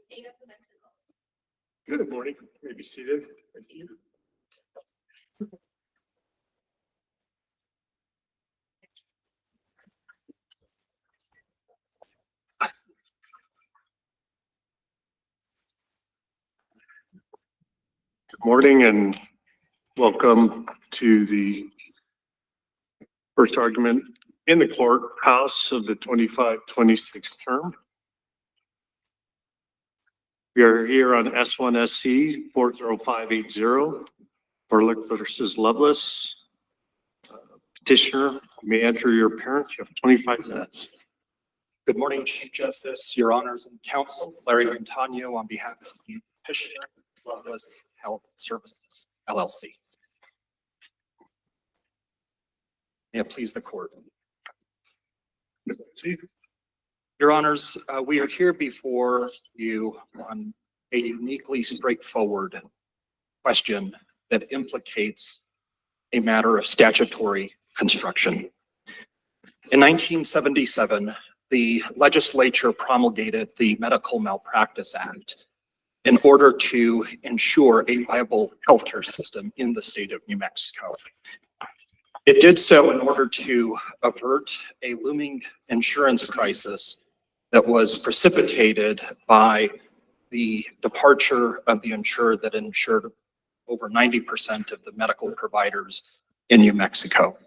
state of New Mexico. Good morning. You may be seated. Thank you. Good morning and welcome to the first argument in the courthouse of the 25-26 term. We are here on S-1-SC-40580, Ferlic versus Lovelace. Petitioner, you may enter your appearance. You have 25 minutes. Good morning, Chief Justice, Your Honors and Counsel. Larry Montano on behalf of the Petitioner, Lovelace Health Services, LLC. May it please the court. Your Honors, we are here before you on a uniquely straightforward question that implicates a matter of statutory construction. In 1977, the legislature promulgated the Medical Malpractice Act in order to ensure a viable healthcare system in the state of New Mexico. It did so in order to avert a looming insurance crisis that was precipitated by the departure of the insurer that insured over 90% of the medical providers in New Mexico.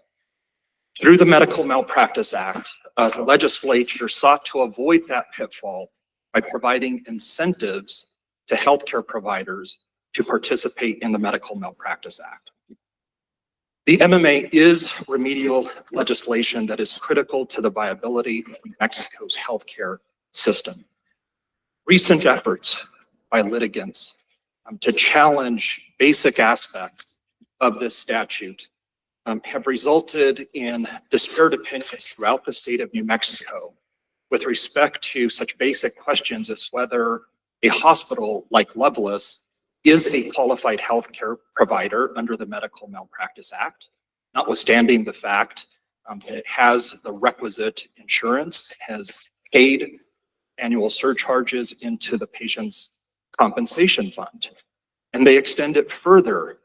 Through the Medical Malpractice Act, the legislature sought to avoid that pitfall by providing incentives to healthcare providers to participate in the Medical Malpractice Act. The MMA is remedial legislation that is critical to the viability of New Mexico's healthcare system. Recent efforts by litigants to challenge basic aspects of this statute have resulted in disparate opinions throughout the state of New Mexico with respect to such basic questions as whether a hospital like Lovelace is a qualified healthcare provider under the Medical Malpractice Act, notwithstanding the fact that it has the requisite insurance, has paid annual surcharges into the patient's compensation fund. And they extend it further,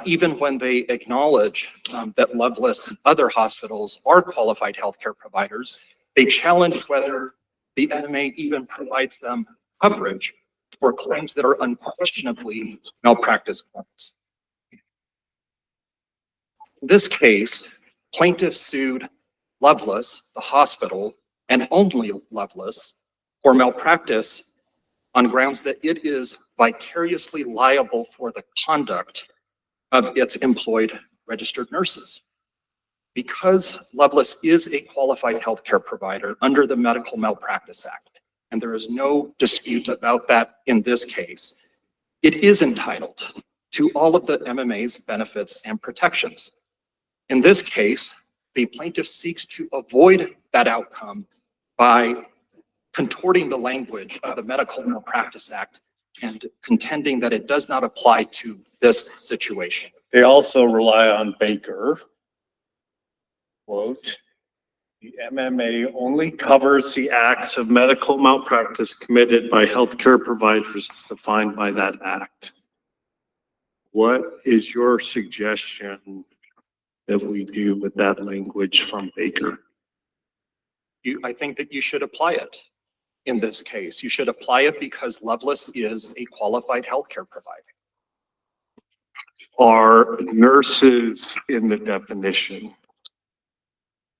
even when they acknowledge that Lovelace and other hospitals are qualified healthcare providers, they challenge whether the MMA even provides them coverage for claims that are unquestionably malpractice claims. In this case, plaintiffs sued Lovelace, the hospital, and only Lovelace for malpractice on grounds that it is vicariously liable for the conduct of its employed registered nurses. Because Lovelace is a qualified healthcare provider under the Medical Malpractice Act, and there is no dispute about that in this case, it is entitled to all of the MMA's benefits and protections. In this case, the plaintiff seeks to avoid that outcome by contorting the language of the Medical Malpractice Act and contending that it does not apply to this situation. They also rely on Baker. Quote, the MMA only covers the acts of medical malpractice committed by healthcare providers as defined by that act. What is your suggestion that we do with that language from Baker? I think that you should apply it in this case. You should apply it because Lovelace is a qualified healthcare provider. Are nurses in the definition?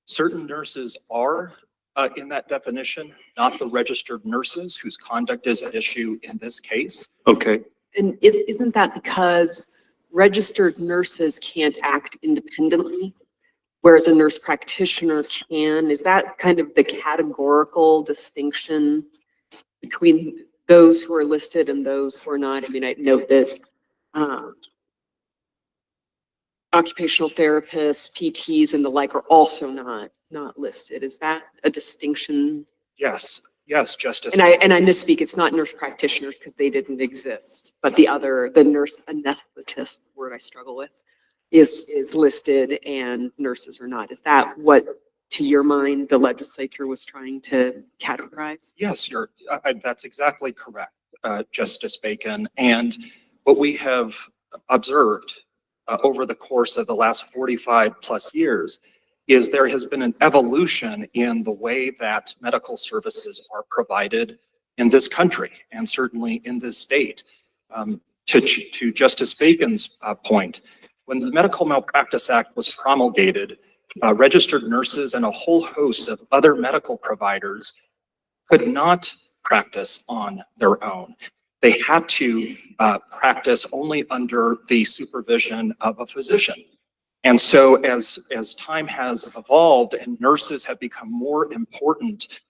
Certain nurses are in that definition, not the registered nurses whose conduct is at issue in this case. Okay. And isn't that because registered nurses can't act independently, whereas a nurse practitioner can? Is that kind of the categorical distinction between those who are listed and those who are not? I mean, I note that occupational therapists, PTs, and the like are also not listed. Is that a distinction? Yes, yes, Justice. And I misspeak. It's not nurse practitioners because they didn't exist, but the nurse anesthetist, the word I struggle with, is listed and nurses are not. Is that what, to your mind, the legislature was trying to categorize? Yes, that's exactly correct. Justice Bacon. And what we have observed over the course of the last 45 plus years is there has been an evolution in the way that medical services are provided in this country and certainly in this state. To Justice Bacon's point, when the Medical Malpractice Act was promulgated, registered nurses and a whole host of other medical providers could not practice on their own. They had to practice only under the supervision of a physician. And so as time has evolved and nurses have become more important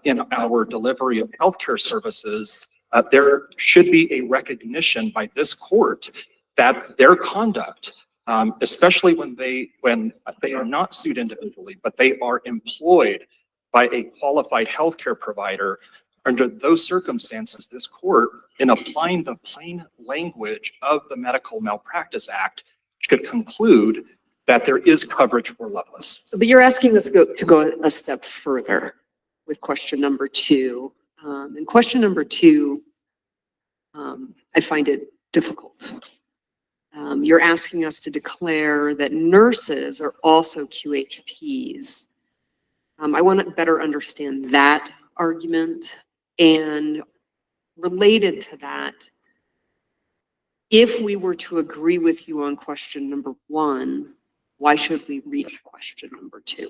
in our delivery of healthcare services, there should be a recognition by this court that their conduct, especially when they are not sued individually, but they are employed by a qualified healthcare provider, under those circumstances, this court, in applying the plain language of the Medical Malpractice Act, should conclude that there is coverage for Lovelace. So, but you're asking us to go a step further with question number 2. And question number 2, I find it difficult. You're asking us to declare that nurses are also QHPs. I want to better understand that argument. And related to that, if we were to agree with you on question number 1, why should we reach question number 2?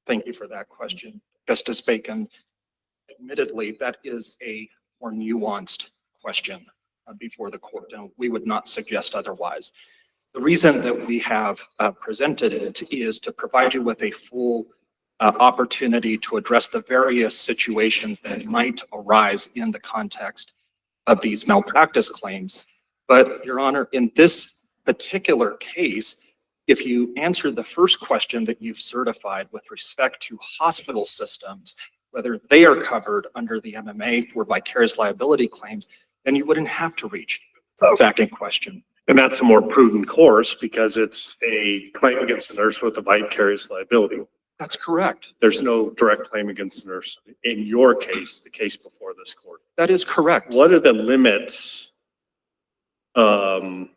Thank you for that question, Justice Bacon. Admittedly, that is a more nuanced question before the court, and we would not suggest otherwise. The reason that we have presented it is to provide you with a full opportunity to address the various situations that might arise in the context of these malpractice claims. But, Your Honor, in this particular case, if you answer the first question that you've certified with respect to hospital systems, whether they are covered under the MMA for vicarious liability claims, then you wouldn't have to reach the second question. And that's a more prudent course because it's a claim against the nurse with a vicarious liability. That's correct. There's no direct claim against the nurse in your case, the case before this court. That is correct. What are the limits, or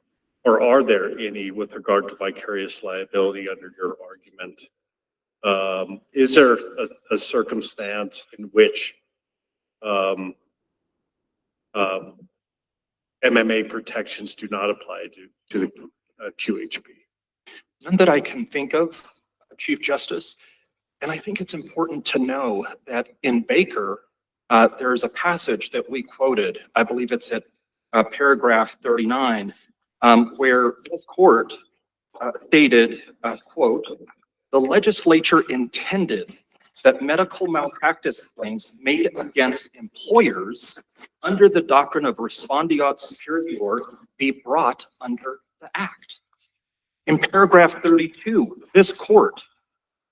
are there any with regard to vicarious liability under your argument? Is there a circumstance in which MMA protections do not apply to the QHP? None that I can think of, Chief Justice. And I think it's important to know that in Baker, there is a passage that we quoted, I believe it's at paragraph 39, where the court stated, quote, "The legislature intended that medical malpractice claims made against employers under the doctrine of respondeat superior be brought under the act." In paragraph 32, this court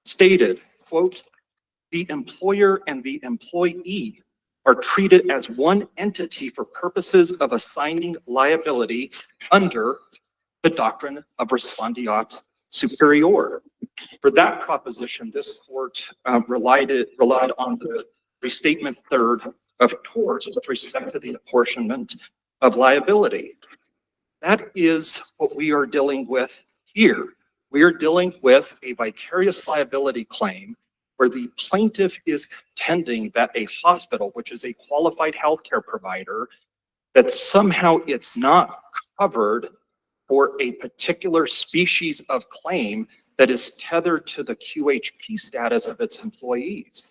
stated, quote, "The employer and the employee are treated as one entity for purposes of assigning liability under the doctrine of respondeat superior." For that proposition, this court relied on the restatement third of torts with respect to the apportionment of liability. That is what we are dealing with here. We are dealing with a vicarious liability claim where the plaintiff is contending that a hospital, which is a qualified healthcare provider, that somehow it's not covered for a particular species of claim that is tethered to the QHP status of its employees.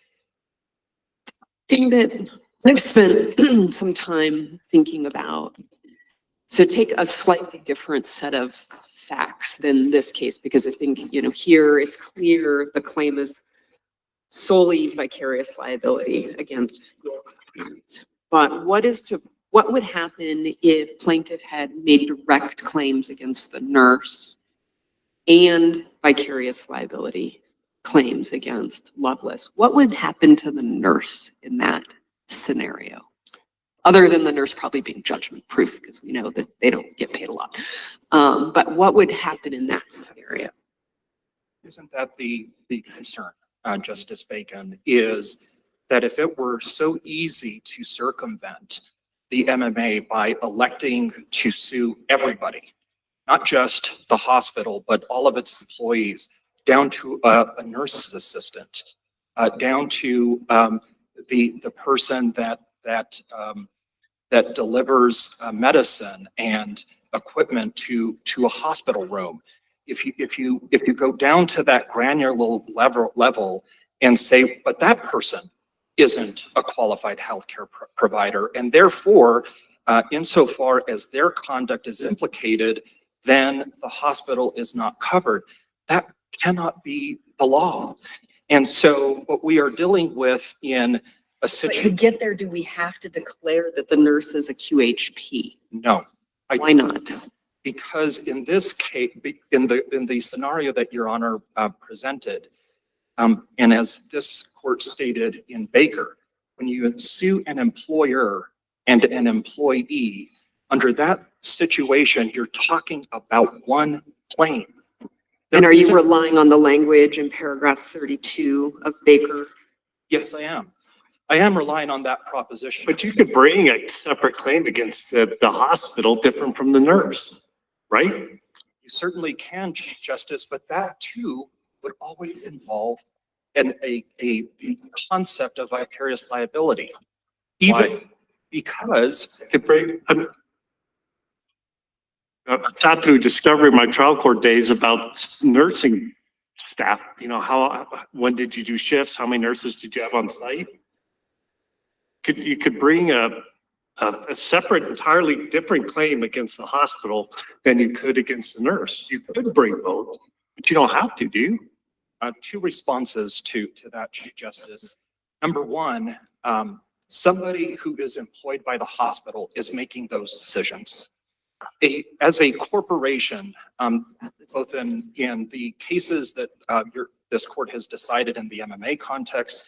Thing that I've spent some time thinking about. So take a slightly different set of facts than this case, because I think, here it's clear the claim is solely vicarious liability against your client. But what would happen if plaintiff had made direct claims against the nurse and vicarious liability claims against Lovelace? What would happen to the nurse in that scenario? Other than the nurse probably being judgment proof, because we know that they don't get paid a lot. But what would happen in that scenario? Isn't that the concern, Justice Bacon, is that if it were so easy to circumvent the MMA by electing to sue everybody, not just the hospital, but all of its employees, down to a nurse's assistant, down to the person that delivers medicine and equipment to a hospital room. If you go down to that granular level and say, but that person isn't a qualified healthcare provider, and therefore, insofar as their conduct is implicated, then the hospital is not covered. That cannot be the law. And so what we are dealing with in a But to situation, get there, do we have to declare that the nurse is a QHP? no. Why not? Because in this case, in the scenario that Your Honor presented, and as this court stated in Baker, when you sue an employer and an employee, under that situation, you're talking about one claim. And are you There isn't- relying on the language in paragraph 32 of Baker? Yes, I am. I am relying on that proposition. But you could bring a separate claim against the hospital different from the nurse, right? You certainly can, Chief Justice, but that too would always involve a concept of vicarious liability. Even because, Could bring, I sat through discovery in my trial court days about nursing staff, you know, when did you do shifts? How many nurses did you have on site? You could bring a separate, entirely different claim against the hospital than you could against the nurse. You could bring both, but you don't have to, do you? two responses to that, Chief Justice. Number one, somebody who is employed by the hospital is making those decisions. As a corporation, both in the cases that this court has decided in the MMA context,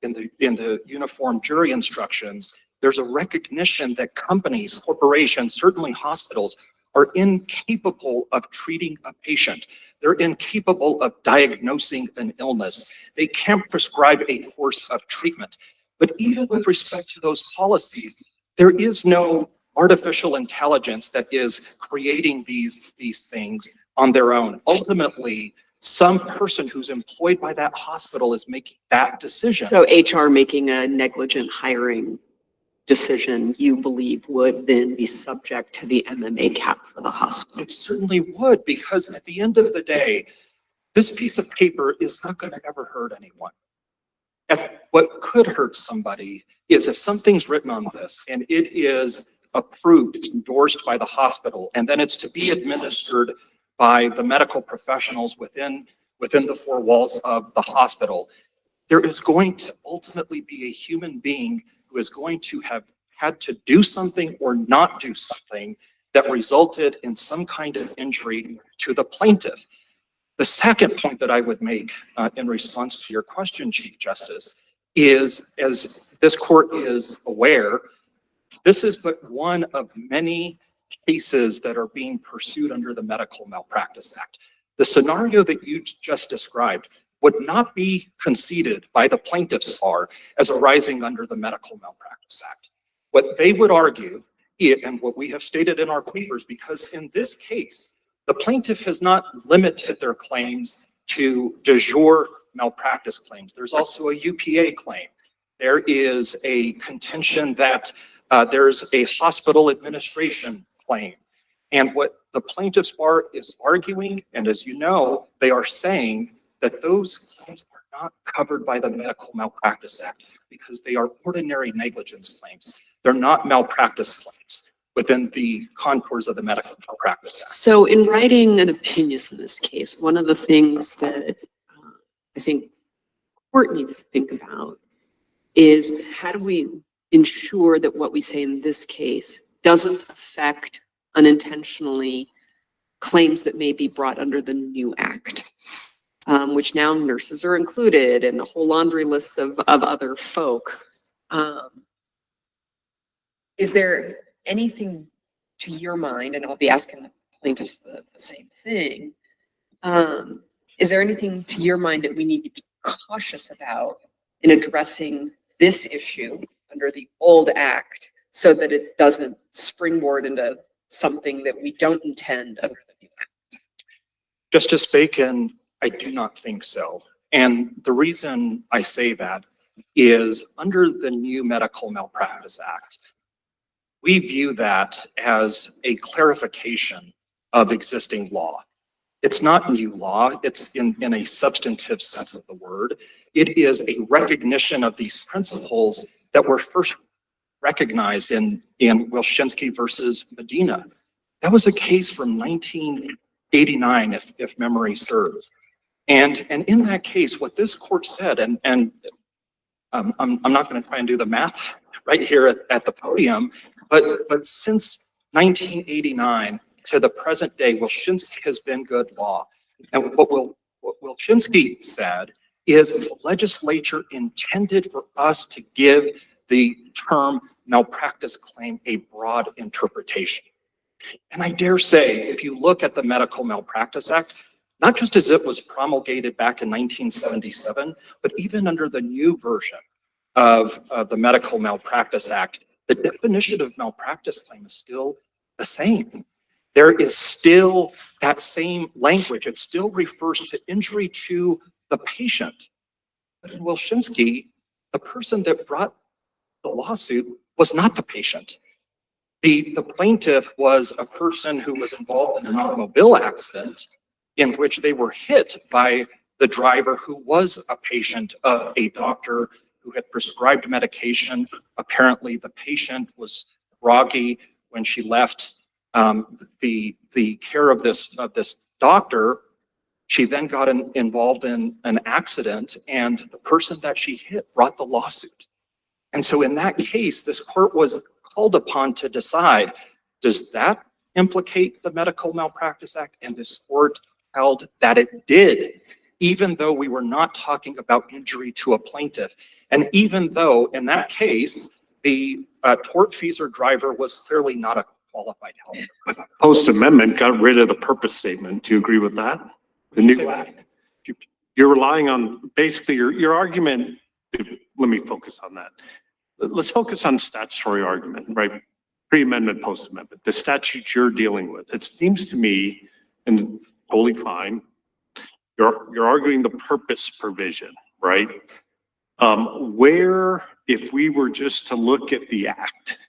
in the uniform jury instructions, there's a recognition that companies, corporations, certainly hospitals, are incapable of treating a patient. They're incapable of diagnosing an illness. They can't prescribe a course of treatment. But even with respect to those policies, there is no artificial intelligence that is creating these things on their own. Ultimately, some person who's employed by that hospital is making that decision. So HR making a negligent hiring decision, you believe would then be subject to the MMA cap for the hospital? It certainly would, because at the end of the day, this piece of paper is not going to ever hurt anyone. And what could hurt somebody is if something's written on this and it is approved, endorsed by the hospital, and then it's to be administered by the medical professionals within the four walls of the hospital, there is going to ultimately be a human being who is going to have had to do something or not do something that resulted in some kind of injury to the plaintiff. The second point that I would make in response to your question, Chief Justice, is, as this court is aware, this is but one of many cases that are being pursued under the Medical Malpractice Act. The scenario that you just described would not be conceded by the plaintiffs bar as arising under the Medical Malpractice Act. What they would argue, and what we have stated in our papers, because in this case, the plaintiff has not limited their claims to de jure malpractice claims. There's also a UPA claim. There is a contention that there's a hospital administration claim. And what the plaintiffs bar is arguing, and as you know, they are saying that those claims are not covered by the Medical Malpractice Act because they are ordinary negligence claims. They're not malpractice claims within the contours of the Medical Malpractice Act. So in writing an opinion in this case, one of the things that I think court needs to think about is how do we ensure that what we say in this case doesn't affect unintentionally claims that may be brought under the new act, which now nurses are included and a whole laundry list of other folk. Is there anything to your mind, and I'll be asking the plaintiffs the same thing, is there anything to your mind that we need to be cautious about in addressing this issue under the old act so that it doesn't springboard into something that we don't intend under the new act? Justice Bacon, I do not think so. And the reason I say that is under the new Medical Malpractice Act, we view that as a clarification of existing law. It's not new law, it's in a substantive sense of the word. It is a recognition of these principles that were first recognized in Wilczynski versus Medina. That was a case from 1989, if memory serves. And in that case, what this court said, and I'm not going to try and do the math right here at the podium, but since 1989 to the present day, Wilczynski has been good law. And what Wilczynski said is the legislature intended for us to give the term malpractice claim a broad interpretation. And I dare say, if you look at the Medical Malpractice Act, not just as it was promulgated back in 1977, but even under the new version of the Medical Malpractice Act, the definition of malpractice claim is still the same. There is still that same language. It still refers to injury to the patient. But in Wilczynski, the person that brought the lawsuit was not the patient. The plaintiff was a person who was involved in an automobile accident in which they were hit by the driver who was a patient of a doctor who had prescribed medication. Apparently, the patient was groggy when she left the care of this doctor. She then got involved in an accident, and the person that she hit brought the lawsuit. And so in that case, this court was called upon to decide, does that implicate the Medical Malpractice Act? And this court held that it did, even though we were not talking about injury to a plaintiff. And even though in that case, the tortfeasor driver was clearly not a qualified health. Post-amendment got rid of the purpose statement. Do you agree with that? The new act. You're relying on, basically, your argument, let me focus on that. Let's focus on statutory argument, right? Pre-amendment, post-amendment, the statute you're dealing with. It seems to me, and totally fine, you're arguing the purpose provision, right? Where, if we were just to look at the act,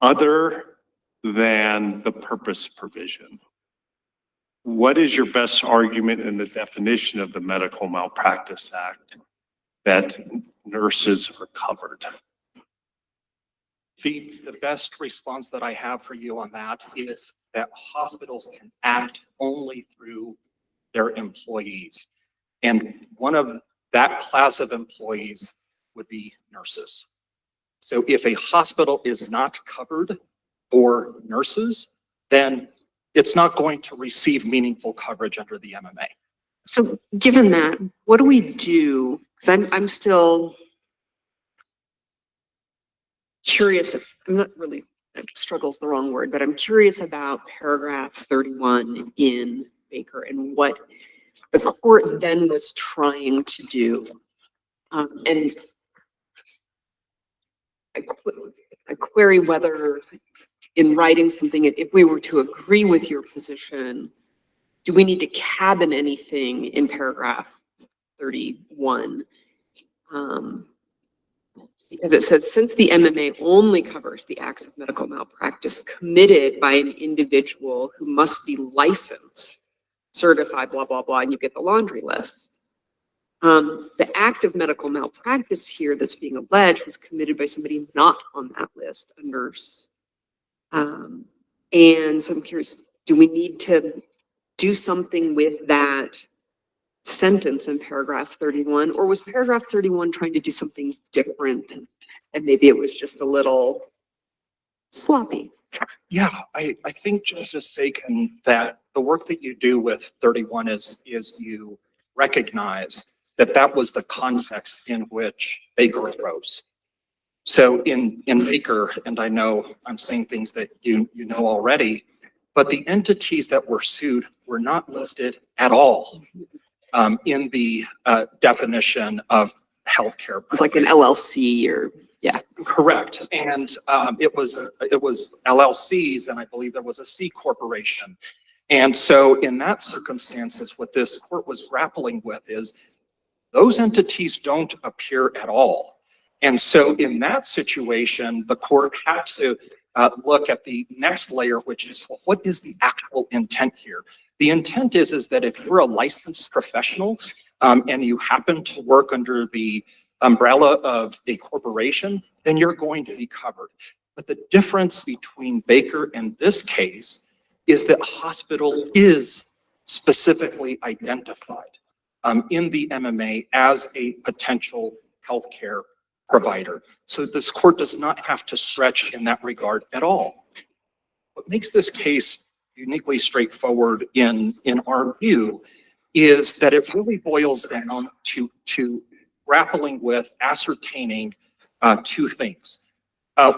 other than the purpose provision, what is your best argument in the definition of the Medical Malpractice Act that nurses are covered? The best response that I have for you on that is that hospitals can act only through their employees. And one of that class of employees would be nurses. So if a hospital is not covered for nurses, then it's not going to receive meaningful coverage under the MMA. So given that, what do we do? Because I'm still curious. I'm not really, struggle's the wrong word, but I'm curious about paragraph 31 in Baker and what the court then was trying to do. And I query whether in writing something, if we were to agree with your position, do we need to cabin anything in paragraph 31? Because it says, since the MMA only covers the acts of medical malpractice committed by an individual who must be licensed, certified, blah, blah, blah, and you get the laundry list. The act of medical malpractice here that's being alleged was committed by somebody not on that list, a nurse. And so I'm curious, do we need to do something with that sentence in paragraph 31, or was paragraph 31 trying to do something different and maybe it was just a little sloppy? Yeah, I think Justice Bacon, that the work that you do with 31 is you recognize that that was the context in which Baker arose. So in Baker, and I know I'm saying things that you know already, but the entities that were sued were not listed at all in the definition of healthcare. It's like an LLC or, yeah. Correct. And it was LLCs, and I believe there was a C corporation. And so in that circumstances, what this court was grappling with is those entities don't appear at all. And so in that situation, the court had to look at the next layer, which is, well, what is the actual intent here? The intent is that if you're a licensed professional and you happen to work under the umbrella of a corporation, then you're going to be covered. But the difference between Baker and this case is that hospital is specifically identified in the MMA as a potential healthcare provider. So this court does not have to stretch in that regard at all. What makes this case uniquely straightforward in our view is that it really boils down to grappling with ascertaining two things.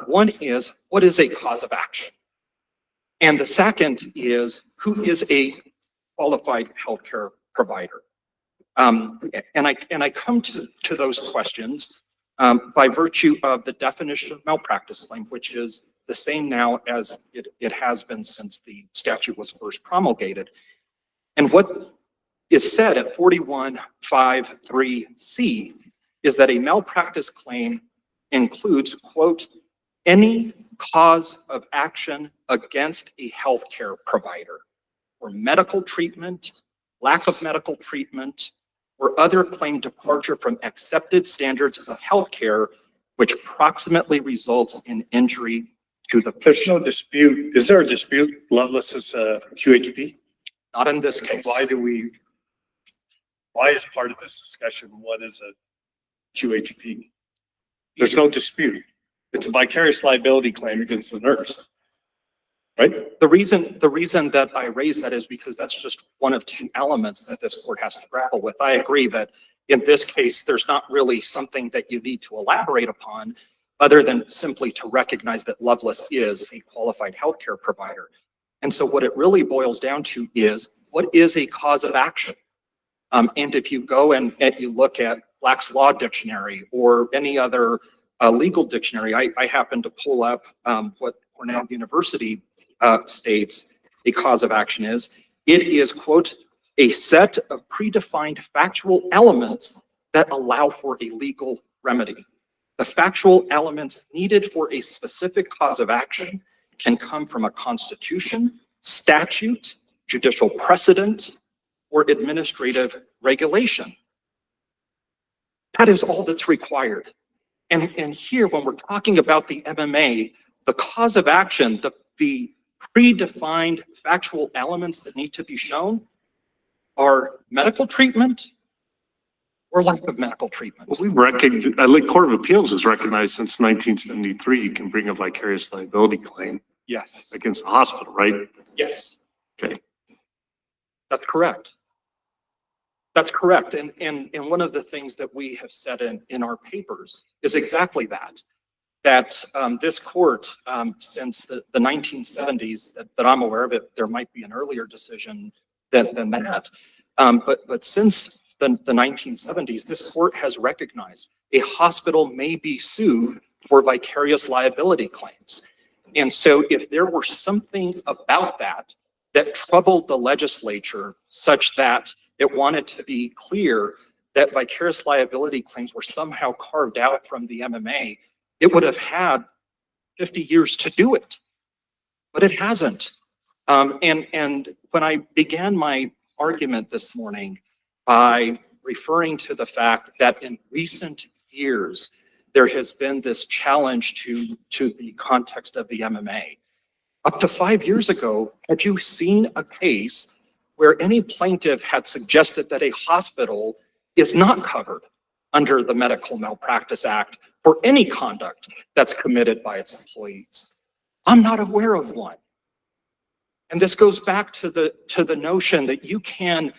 One is, what is a cause of action? And the second is, who is a qualified healthcare provider? And I come to those questions by virtue of the definition of malpractice claim, which is the same now as it has been since the statute was first promulgated. And what is said at 4153C is that a malpractice claim includes, quote, any cause of action against a healthcare provider or medical treatment, lack of medical treatment, or other claim departure from accepted standards of healthcare, which proximately results in injury to the There's patient. no dispute. Is there a dispute? Lovelace is QHP? Not in this case. Why is part of this discussion, what is a QHP? There's no dispute. It's a vicarious liability claim against the nurse, right? The reason that I raise that is because that's just one of two elements that this court has to grapple with. I agree that in this case, there's not really something that you need to elaborate upon other than simply to recognize that Lovelace is a qualified healthcare provider. And so what it really boils down to is, what is a cause of action? And if you go and you look at Black's Law Dictionary or any other legal dictionary, I happen to pull up what Cornell University states a cause of action is. It is, quote, a set of predefined factual elements that allow for a legal remedy. The factual elements needed for a specific cause of action can come from a constitution, statute, judicial precedent, or administrative regulation. That is all that's required. And here, when we're talking about the MMA, the cause of action, the predefined factual elements that need to be shown are medical treatment or lack of medical treatment. Well, we've recognized, I think Court of Appeals has recognized since 1973, you can bring a vicarious liability claim Yes. against the hospital, right? Yes. Okay. That's correct. That's correct. And one of the things that we have said in our papers is exactly that. That this court, since the 1970s, that I'm aware of it, there might be an earlier decision than that. But since the 1970s, this court has recognized a hospital may be sued for vicarious liability claims. And so if there were something about that troubled the legislature such that it wanted to be clear that vicarious liability claims were somehow carved out from the MMA, it would have had 50 years to do it, but it hasn't. And when I began my argument this morning by referring to the fact that in recent years, there has been this challenge to the context of the MMA. Up to 5 years ago, had you seen a case where any plaintiff had suggested that a hospital is not covered under the Medical Malpractice Act for any conduct that's committed by its employees? I'm not aware of one. And this goes back to the notion that you can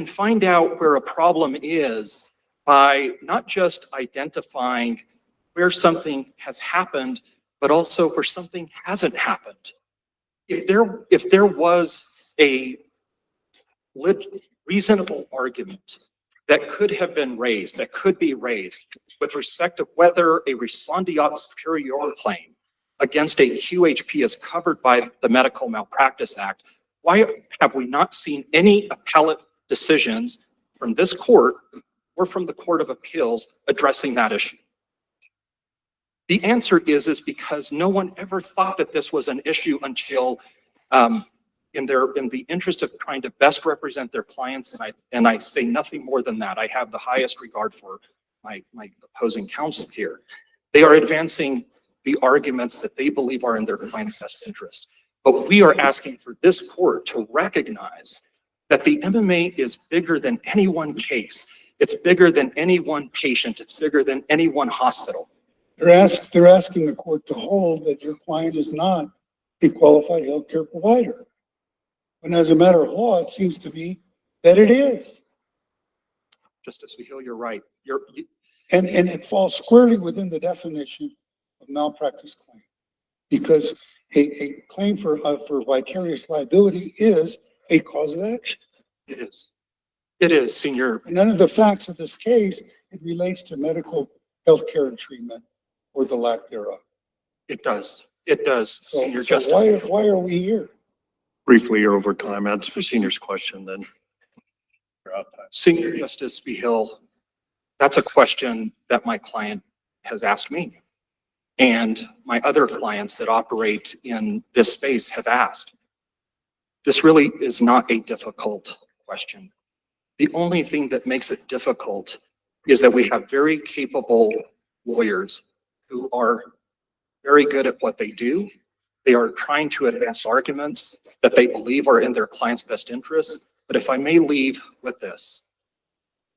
find out where a problem is by not just identifying where something has happened, but also where something hasn't happened. If there was a reasonable argument that could have been raised, that could be raised with respect to whether a respondeat superior claim against a QHP is covered by the Medical Malpractice Act, why have we not seen any appellate decisions from this court or from the Court of Appeals addressing that issue? The answer is because no one ever thought that this was an issue until in the interest of trying to best represent their clients, and I say nothing more than that. I have the highest regard for my opposing counsel here. They are advancing the arguments that they believe are in their client's best interest. But we are asking for this court to recognize that the MMA is bigger than any one case. It's bigger than any one patient. It's bigger than any one hospital. They're asking the court to hold that your client is not a qualified healthcare provider. And as a matter of law, it seems to be that it is. Justice Vigil, you're right. And it falls squarely within the definition of malpractice claim, because a claim for vicarious liability is a cause of action. It is. It is, Senior. And none of the facts of this case, it relates to medical health care and treatment or the lack thereof. It does. It does, Senior So Justice. why are we here? Briefly, you're over time. Answer the senior's question, then. You're out of time. Senior Justice Vigil, that's a question that my client has asked me. And my other clients that operate in this space have asked. This really is not a difficult question. The only thing that makes it difficult is that we have very capable lawyers who are very good at what they do. They are trying to advance arguments that they believe are in their client's best interest. But if I may leave with this,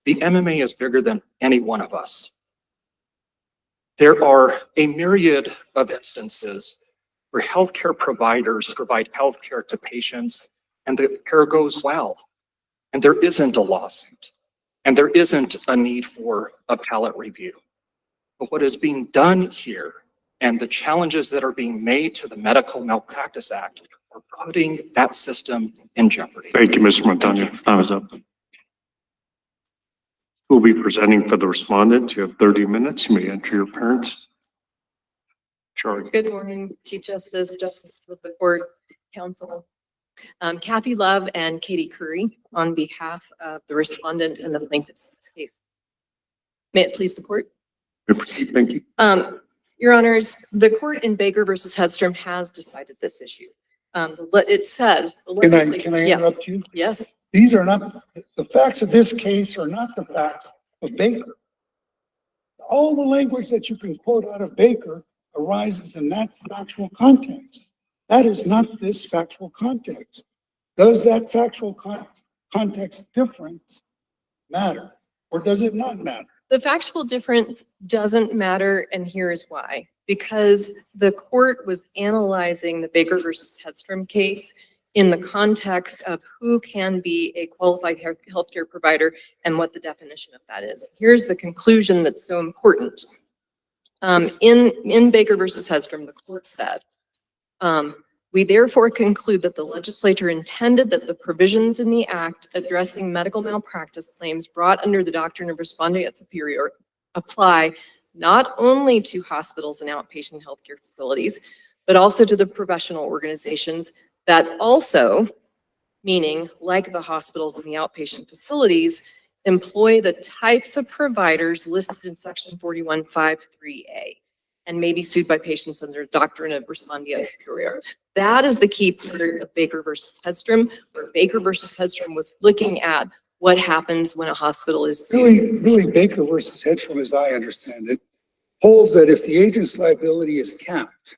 the MMA is bigger than any one of us. There are a myriad of instances where healthcare providers provide healthcare to patients and the care goes well. And there isn't a lawsuit and there isn't a need for appellate review. But what is being done here and the challenges that are being made to the Medical Malpractice Act are putting that system in jeopardy. Thank you, Mr. Montano. Time is up. Who will be presenting for the respondent? You have 30 minutes. You may enter your appearance. Charlie. Good morning, Chief Justice, Justices of the Court, Counsel. Kathy Love and Katie Curry on behalf of the respondent and the plaintiffs in this case. May it please the court? Thank you. Your Honors, the court in Baker versus Hedstrom has decided this issue. It said. Can I interrupt you? Yes. These are not, the facts of this case are not the facts of Baker. All the language that you can quote out of Baker arises in that factual context. That is not this factual context. Does that factual context difference matter, or does it not matter? The factual difference doesn't matter, and here's why. Because the court was analyzing the Baker versus Hedstrom case in the context of who can be a qualified healthcare provider and what the definition of that is. Here's the conclusion that's so important. In Baker versus Hedstrom, the court said, we therefore conclude that the legislature intended that the provisions in the act addressing medical malpractice claims brought under the doctrine of Respondent Superior apply not only to hospitals and outpatient healthcare facilities, but also to the professional organizations that also, meaning like the hospitals and the outpatient facilities, employ the types of providers listed in section 4153A and may be sued by patients under the doctrine of Respondent Superior. That is the key part of Baker versus Hedstrom, where Baker versus Hedstrom was looking at what happens when a hospital is sued. Really, Baker versus Hedstrom, as I understand it, holds that if the agent's liability is capped,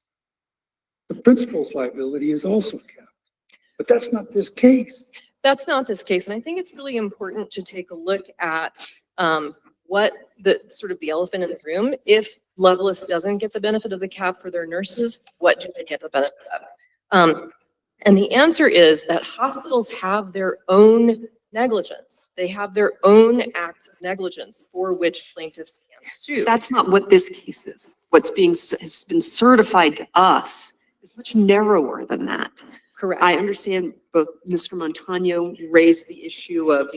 the principal's liability is also capped. But that's not this case. That's not this case. And I think it's really important to take a look at what the sort of the elephant in the room. If Lovelace doesn't get the benefit of the cap for their nurses, what do they get the benefit of? And the answer is that hospitals have their own negligence. They have their own acts of negligence for which plaintiffs can sue. That's not what this case is. What's has been certified to us is much narrower than that. Correct. I understand both Mr. Montano raised the issue of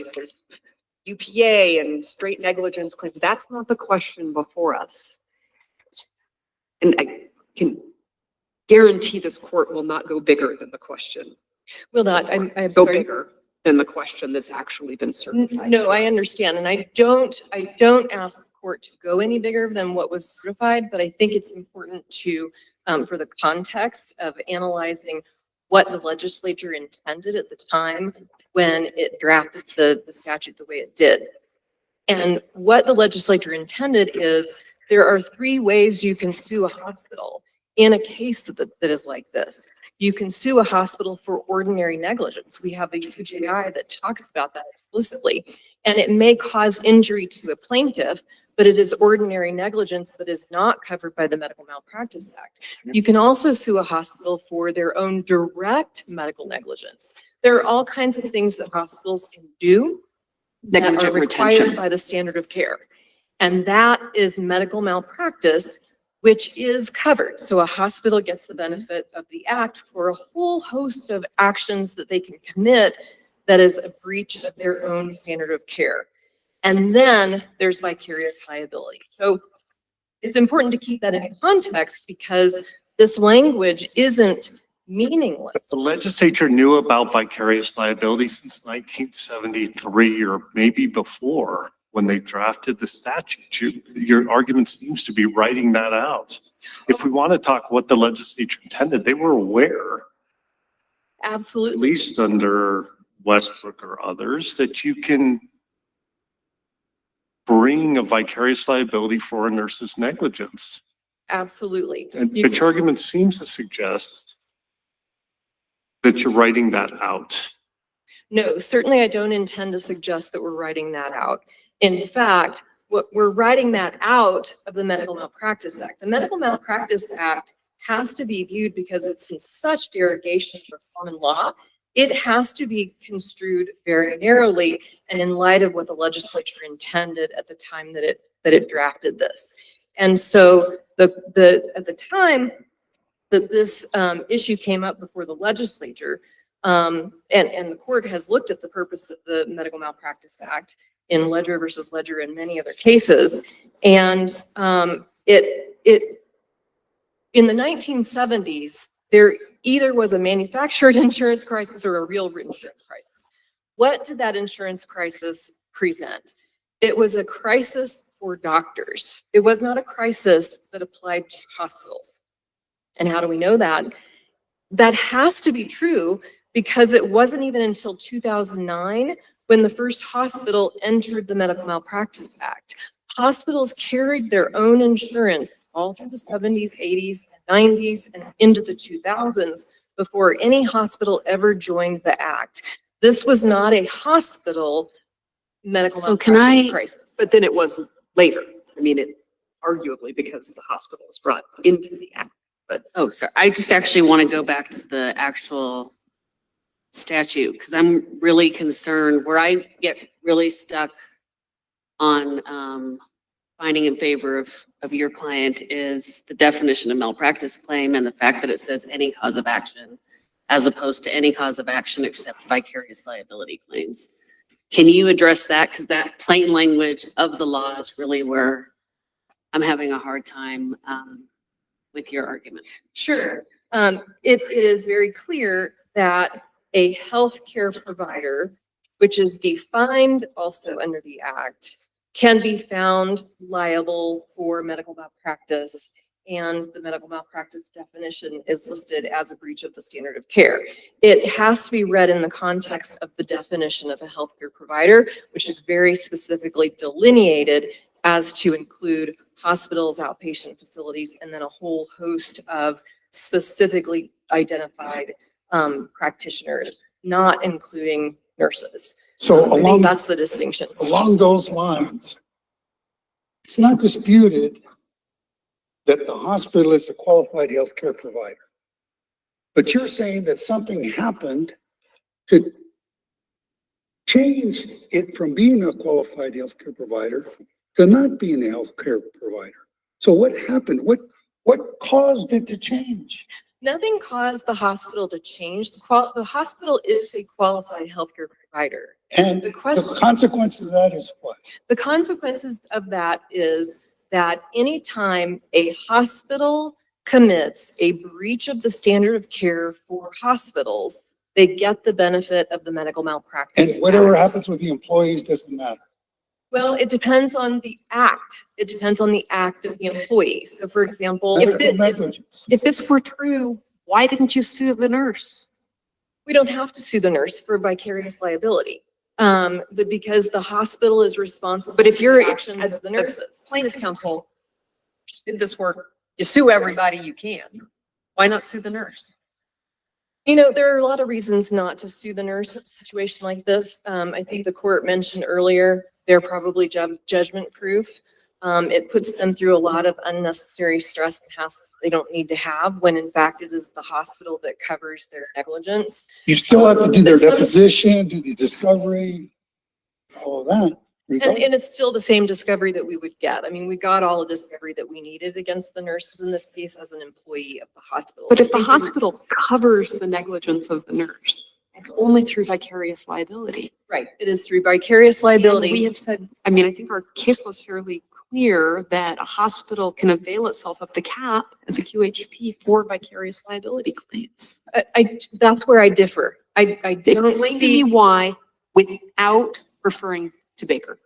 UPA and straight negligence claims. That's not the question before us. And I can guarantee this court will not go bigger than the question. Will not, I'm Go sorry. bigger than the question that's actually been certified. No, to I us. understand. And I don't ask the court to go any bigger than what was certified, but I think it's important to, for the context of analyzing what the legislature intended at the time when it drafted the statute the way it did. And what the legislature intended is there are 3 ways you can sue a hospital in a case that is like this. You can sue a hospital for ordinary negligence. We have a UJI that talks about that explicitly, and it may cause injury to a plaintiff, but it is ordinary negligence that is not covered by the Medical Malpractice Act. You can also sue a hospital for their own direct medical negligence. There are all kinds of things that hospitals can do that are Negligent required retention. by the standard of care. And that is medical malpractice, which is covered. So a hospital gets the benefit of the act for a whole host of actions that they can commit that is a breach of their own standard of care. And then there's vicarious liability. So it's important to keep that in context because this language isn't meaningless. The legislature knew about vicarious liability since 1973 or maybe before when they drafted the statute. Your argument seems to be writing that out. If we want to talk what the legislature intended, they were aware, at Absolutely. least under Westbrook or others, that you can bring a vicarious liability for a nurse's negligence. Absolutely. And You but can- your argument seems to suggest that you're writing that out. No, certainly I don't intend to suggest that we're writing that out. In fact, what we're writing that out of the Medical Malpractice Act. The Medical Malpractice Act has to be viewed because it's in such derogation from common law. It has to be construed very narrowly and in light of what the legislature intended at the time that it drafted this. And so at the time that this issue came up before the legislature, and the court has looked at the purpose of the Medical Malpractice Act in Ledger versus Ledger and many other cases. And it in the 1970s, there either was a manufactured insurance crisis or a real insurance crisis. What did that insurance crisis present? It was a crisis for doctors. It was not a crisis that applied to hospitals. And how do we know that? That has to be true because it wasn't even until 2009 when the first hospital entered the Medical Malpractice Act. Hospitals carried their own insurance all through the 70s, 80s, 90s, and into the 2000s before any hospital ever joined the act. This was not a hospital medical So can malpractice I- crisis. But then it was later. I mean, it arguably because the hospital was brought into the act. Oh, sorry. I just actually want to go back to the actual statute because I'm really concerned where I get really stuck on finding in favor of your client is the definition of malpractice claim and the fact that it says any cause of action as opposed to any cause of action except vicarious liability claims. Can you address that? Because that plain language of the law is really where I'm having a hard time with your argument. Sure. It is very clear that a healthcare provider, which is defined also under the Act, can be found liable for medical malpractice. And the medical malpractice definition is listed as a breach of the standard of care. It has to be read in the context of the definition of a healthcare provider, which is very specifically delineated as to include hospitals, outpatient facilities, and then a whole host of specifically identified practitioners, not including nurses. So I think along, that's the distinction. along those lines, it's not disputed that the hospital is a qualified healthcare provider. But you're saying that something happened to change it from being a qualified healthcare provider to not being a healthcare provider. So what happened? What caused it to change? Nothing caused the hospital to change. The hospital is a qualified healthcare provider. And The the question- consequences of that is what? The consequences of that is that anytime a hospital commits a breach of the standard of care for hospitals, they get the benefit of the medical malpractice. And whatever Act. happens with the employees doesn't matter. Well, it depends on the act. It depends on the act of the employee. So for example, Medical negligence. If this were true, why didn't you sue the nurse? we don't have to sue the nurse for vicarious liability. But because the hospital is responsible. But if you're, for the actions as of the the nurses. plaintiff's counsel, did this work, you sue everybody you can. Why not sue the nurse? You know, there are a lot of reasons not to sue the nurse in a situation like this. I think the court mentioned earlier, they're probably judgment proof. It puts them through a lot of unnecessary stress and hassles they don't need to have, when in fact it is the hospital that covers their negligence. You still have to do their Some- deposition, do the discovery, all of that. And it's still the same discovery that we would get. I mean, we got all the discovery that we needed against the nurses in this case as an employee of the hospital. But if the I think hospital covers the negligence of the nurse, it's only through vicarious liability. Right, it is through vicarious And liability. we have said, I mean, I think our case law is fairly clear that a hospital can avail itself of the cap as a QHP for vicarious liability claims. That's where I differ. I don't Explain to me see, why without referring to Baker.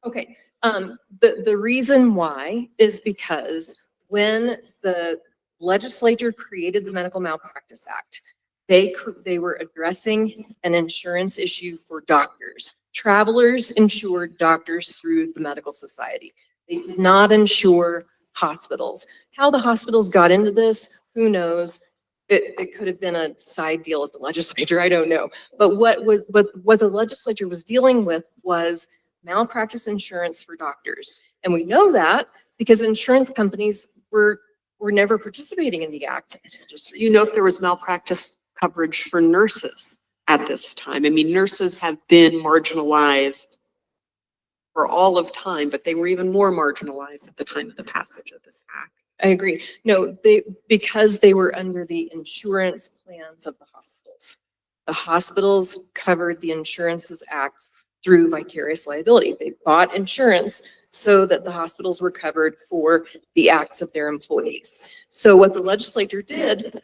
okay, the reason why is because when the legislature created the Medical Malpractice Act, they were addressing an insurance issue for doctors. Travelers insured doctors through the medical society. They did not insure hospitals. How the hospitals got into this, who knows? It could have been a side deal at the legislature, I don't know. But what the legislature was dealing with was malpractice insurance for doctors. And we know that because insurance companies were never participating in the act. Do you know if there was malpractice coverage for nurses at this time? I mean, nurses have been marginalized for all of time, but they were even more marginalized at the time of the passage of this act. I agree. No, because they were under the insurance plans of the hospitals. The hospitals covered the Insurances Act through vicarious liability. They bought insurance so that the hospitals were covered for the acts of their employees. So what the legislature did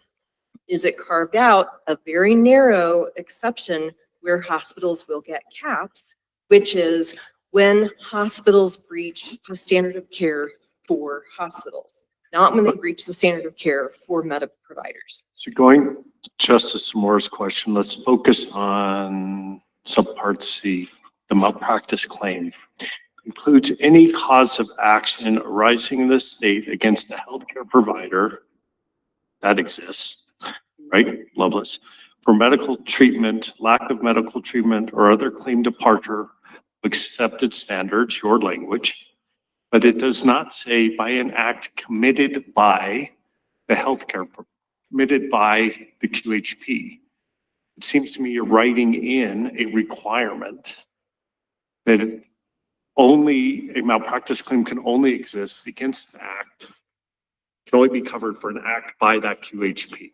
is it carved out a very narrow exception where hospitals will get caps, which is when hospitals breach the standard of care for hospital, not when they breach the standard of care for medical providers. So going to Justice Moore's question, let's focus on subpart C. The malpractice claim includes any cause of action arising in the state against a healthcare provider that exists, right? Lovelace. For medical treatment, lack of medical treatment, or other claim departure of accepted standards, your language, but it does not say by an act committed by the healthcare, committed by the QHP. It seems to me you're writing in a requirement that only a malpractice claim can only exist against an act, can only be covered for an act by that QHP.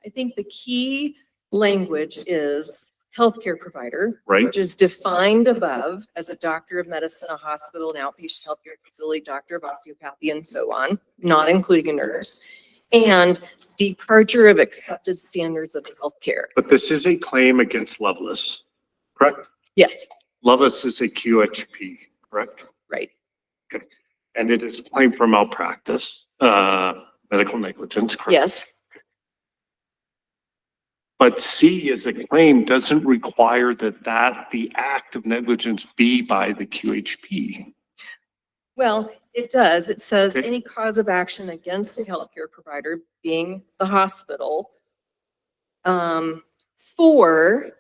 I think the key language is healthcare provider, Right. which is defined above as a doctor of medicine, a hospital, an outpatient healthcare facility, doctor of osteopathy, and so on, not including a nurse, and departure of accepted standards of healthcare. But this is a claim against Lovelace, correct? Yes, Lovelace is a QHP, correct? right. And it is a claim for malpractice, medical negligence, correct? Yes. But C as a claim doesn't require that the act of negligence be by the QHP. Well, it does. It says Okay. any cause of action against the healthcare provider, being the hospital, for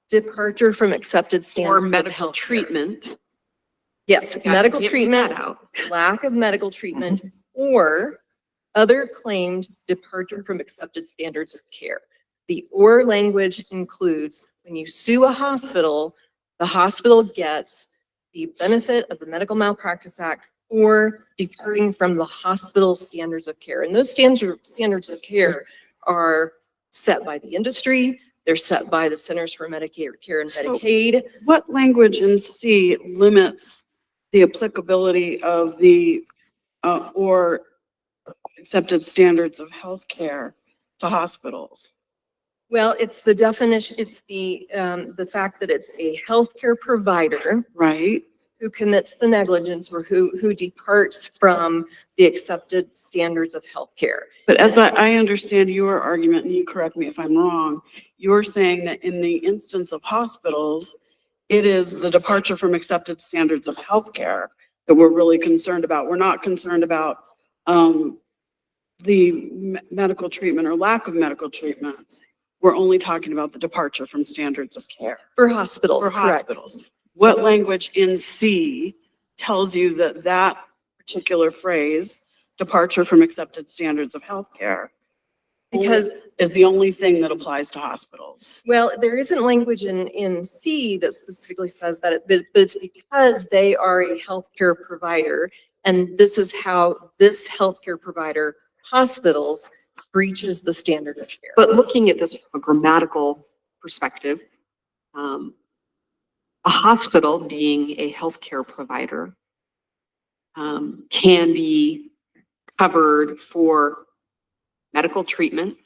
departure from accepted standards Or of medical healthcare. treatment. Yes, Yeah, medical can't leave that treatment, out. lack of medical treatment, or other claimed departure from accepted standards of care. The or language includes when you sue a hospital, the hospital gets the benefit of the Medical Malpractice Act or departing from the hospital standards of care. And those standards of care are set by the industry, They're set by the Centers for Medicare and So- Medicaid. What language in C limits the applicability of the, or accepted standards of healthcare to hospitals? Well, it's the definition, it's the fact that it's a healthcare provider Right? who commits the negligence or who departs from the accepted standards of healthcare. But as I understand your argument, and you correct me if I'm wrong, you're saying that in the instance of hospitals, it is the departure from accepted standards of healthcare that we're really concerned about. We're not concerned about the medical treatment or lack of medical treatment. We're only talking about the departure from standards of care For hospitals, for correct. hospitals. What language in C tells you that that particular phrase, departure from accepted standards of healthcare, Because, is the only thing that applies to hospitals? well, there isn't language in C that specifically says that, but it's because they are a healthcare provider. And this is how this healthcare provider, hospitals, breaches the standard of care. But looking at this from a grammatical perspective, a hospital being a healthcare provider can be covered for medical treatment,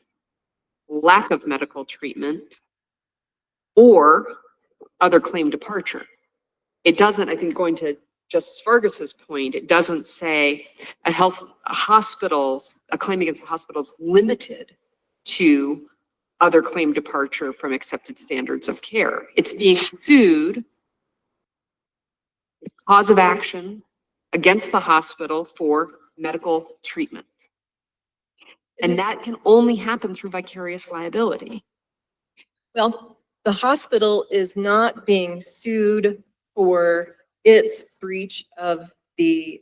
lack of medical treatment, or other claim departure. It doesn't, I think, going to Justice Vargas's point, it doesn't say a claim against a hospital is limited to other claim departure from accepted standards of care. It's being sued, it's cause of action against the hospital for medical treatment. And that can only happen through vicarious liability. Well, the hospital is not being sued for its breach of the,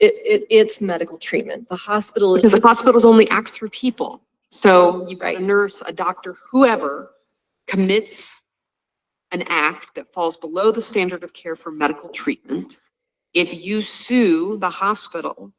its medical treatment. The hospital Because is, the hospitals only act through people. So you've got a Right. nurse, a doctor, whoever commits an act that falls below the standard of care for medical treatment. If you sue the hospital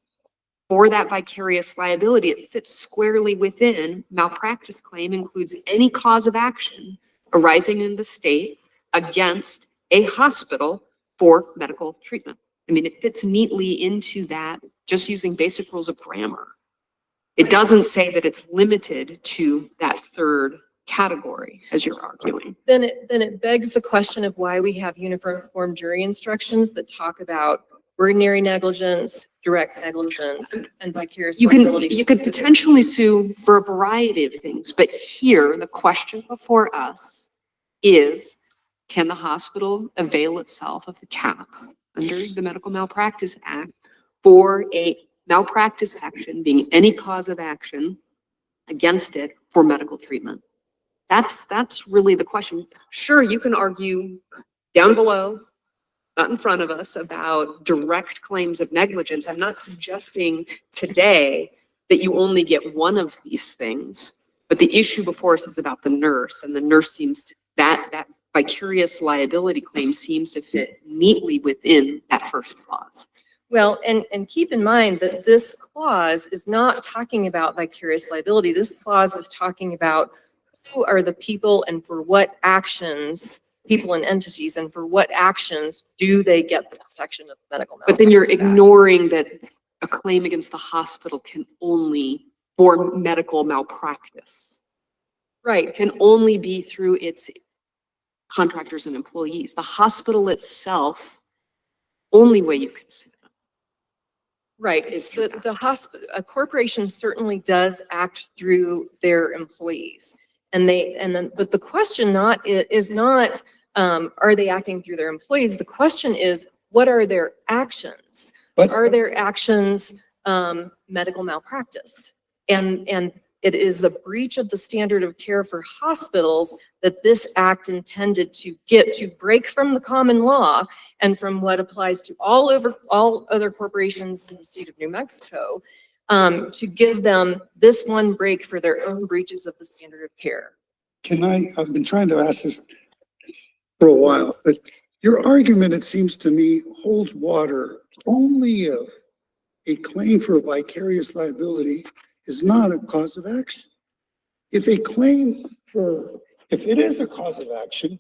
for that vicarious liability, it fits squarely within malpractice claim includes any cause of action arising in the state against a hospital for medical treatment. I mean, it fits neatly into that, just using basic rules of grammar. It doesn't say that it's limited to that third category, as you're arguing. then it begs the question of why we have uniform jury instructions that talk about ordinary negligence, direct negligence, and vicarious liability. You could potentially sue for a variety of things, but here, the question before us is, can the hospital avail itself of the cap under the Medical Malpractice Act for a malpractice action being any cause of action against it for medical treatment? That's really the question. Sure, you can argue down below, not in front of us, about direct claims of negligence. I'm not suggesting today that you only get one of these things, but the issue before us is about the nurse, and the nurse seems to, that vicarious liability claim seems to fit neatly within that first clause. Well, and keep in mind that this clause is not talking about vicarious liability. This clause is talking about who are the people and for what actions, people and entities, and for what actions do they get the protection of medical malpractice. But then you're Act. ignoring that a claim against the hospital can only, for medical malpractice, Right. can only be through its contractors and employees. The hospital itself, only way you can sue them. Right, is it's through the hospital, a corporation certainly does act through their employees. But the question is not, are they acting through their employees? The question is, what are their actions? But Are their actions, medical malpractice? And it is the breach of the standard of care for hospitals that this act intended to break from the common law and from what applies to all other corporations in the state of New Mexico, to give them this one break for their own breaches of the standard of care. I've been trying to ask this for a while, but your argument, it seems to me, holds water only if a claim for vicarious liability is not a cause of action. If a claim for If it is a cause of action,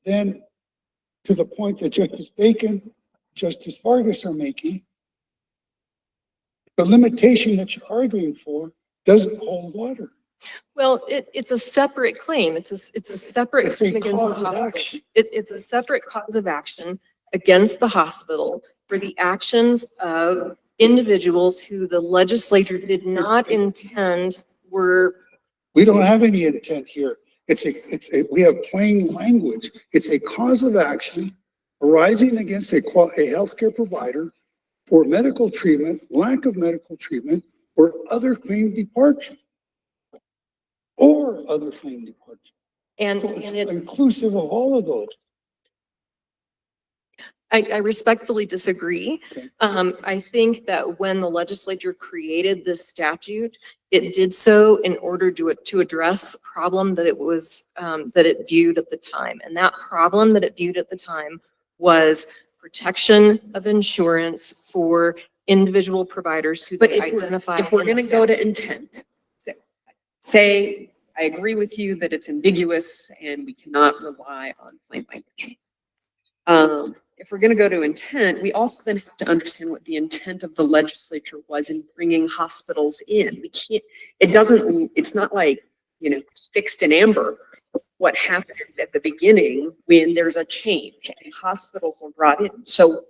then to the point that Justice Bacon, Justice Vargas are making, the limitation that you're arguing for doesn't hold water. Well, it's a separate claim. It's a separate It's a claim against the cause of hospital. action. It's a separate cause of action against the hospital for the actions of individuals who the legislature did not intend were. We don't have any intent here. We have plain language. It's a cause of action arising against a healthcare provider for medical treatment, lack of medical treatment, or other claim departure. Or other claim departure. And So it's it, inclusive of all of those. I respectfully disagree. Okay. I think that when the legislature created this statute, it did so in order to address the problem that it was, that it viewed at the time. And that problem that it viewed at the time was protection of insurance for individual providers who But they identify. if we're in the going to go to statute. intent, say, I agree with you that it's ambiguous and we cannot rely on plain language. If we're going to go to intent, we also then have to understand what the intent of the legislature was in bringing hospitals in. We can't, it's not like, fixed in amber. What happened at the beginning when there's a change and hospitals are brought in. So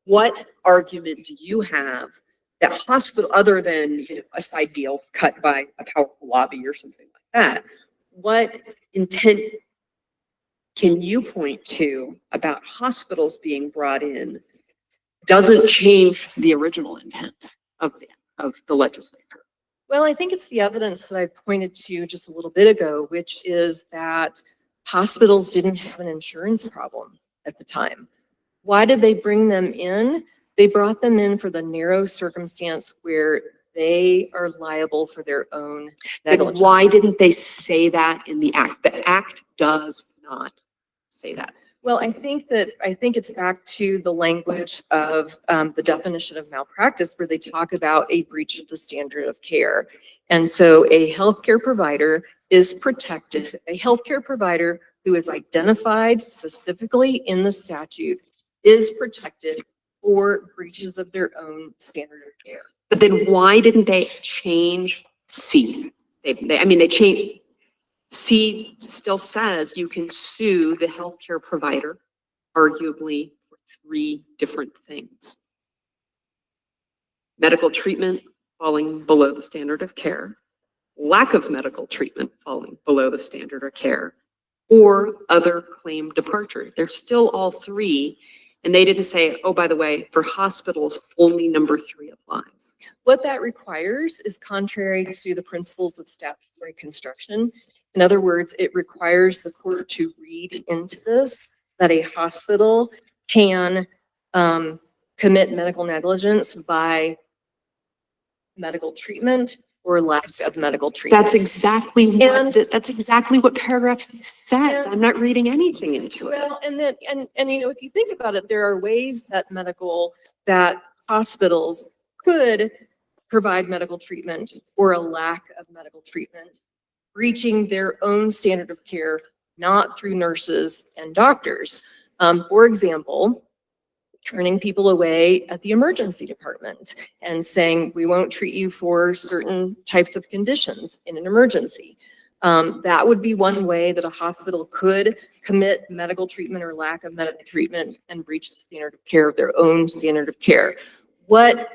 what argument do you have that hospital, other than a side deal cut by a powerful lobby or something like that, what intent can you point to about hospitals being brought in doesn't change the original intent of the legislature? Well, I think it's the evidence that I pointed to just a little bit ago, which is that hospitals didn't have an insurance problem at the time. Why did they bring them in? They brought them in for the narrow circumstance where they are liable for their own negligence. Why didn't they say that in the act? The act does not say that. Well, I think it's back to the language of the definition of malpractice, where they talk about a breach of the standard of care. And so a healthcare provider is protected. A healthcare provider who is identified specifically in the statute is protected for breaches of their own standard of care. But then why didn't they change C? They changed. C still says you can sue the healthcare provider, arguably for 3 different things. Medical treatment falling below the standard of care, lack of medical treatment falling below the standard of care, or other claim departure. They're still all 3. And they didn't say, oh, by the way, for hospitals, only number 3 applies. What that requires is contrary to the principles of statutory construction. In other words, it requires the court to read into this that a hospital can commit medical negligence by medical treatment or lack of medical treatment. That's exactly what paragraph 6 says. I'm not reading anything into it. Well, and if you think about it, there are ways that hospitals could provide medical treatment or a lack of medical treatment, reaching their own standard of care, not through nurses and doctors. For example, turning people away at the emergency department and saying, we won't treat you for certain types of conditions in an emergency. That would be one way that a hospital could commit medical treatment or lack of medical treatment and breach the standard of care of their own standard of care. What